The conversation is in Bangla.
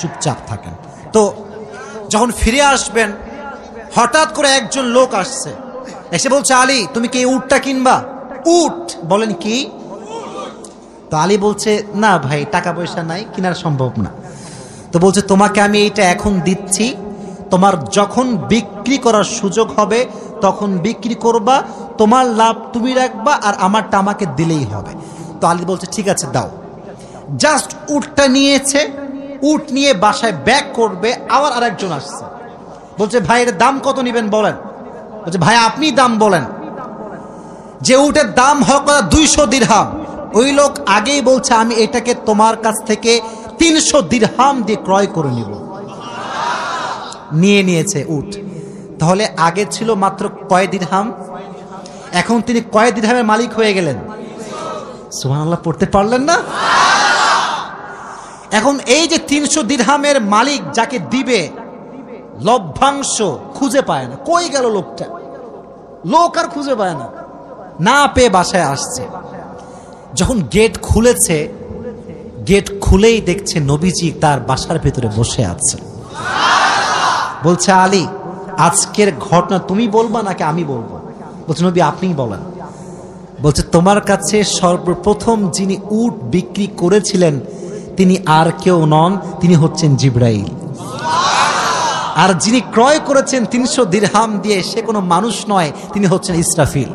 চুপচাপ থাকেন। তো যখন ফিরে আসবেন হঠাৎ করে একজন লোক আসছে, এসে বলছে, আলী তুমি কি এই উটটা কিনবা? উট? বলেন কি? তো আলী বলছে, না ভাই টাকা পয়সা নাই, কেনার সম্ভব না। তো বলছে, তোমাকে আমি এইটা এখন দিচ্ছি, তোমার যখন বিক্রি করার সুযোগ হবে তখন বিক্রি করবা, তোমার লাভ তুমি রাখবা আর আমারটা আমাকে দিলেই হবে। তো আলী বলছে, ঠিক আছে দাও। জাস্ট উটটা নিয়েছে, উট নিয়ে বাসায় ব্যাক করবে, আবার আরেকজন আসছে, বলছে ভাই এর দাম কত নেবেন বলেন। বলছে ভাই আপনি দাম বলেন। যে উটের দাম হোক 200 দিরহাম, ওই লোক আগেই বলছে আমি এটাকে তোমার কাছ থেকে 300 দিরহাম দিয়ে ক্রয় করে নিব। নিয়ে নিয়েছে উট। তাহলে আগে ছিল মাত্র কয় দিরহাম, এখন তিনি কয় দিরহামের মালিক হয়ে গেলেন? সুবহানাল্লাহ পড়তে পারলেন না? এখন এই যে 300 দিরহামের মালিক যাকে দিবে, লভ্যাংশ খুঁজে পায় না। কই গেল লোকটা? লোক আর খুঁজে পায় না, না পেয়ে বাসায় আসছে। যখন গেট খুলেছে, গেট খুলেই দেখছে নবীজি তার বাসার ভেতরে বসে আছে। বলছে, আলী আজকের ঘটনা তুমি বলবা নাকি আমি বলবো? বলছে, নবী আপনিই বলেন। বলছে, তোমার কাছে সর্বপ্রথম যিনি উট বিক্রি করেছিলেন তিনি আর কেউ নন, তিনি হচ্ছেন জিবরাইল। আর যিনি ক্রয় করেছেন 300 দিরহাম দিয়ে, সে কোনো মানুষ নয়, তিনি হচ্ছেন ইসরাফিল।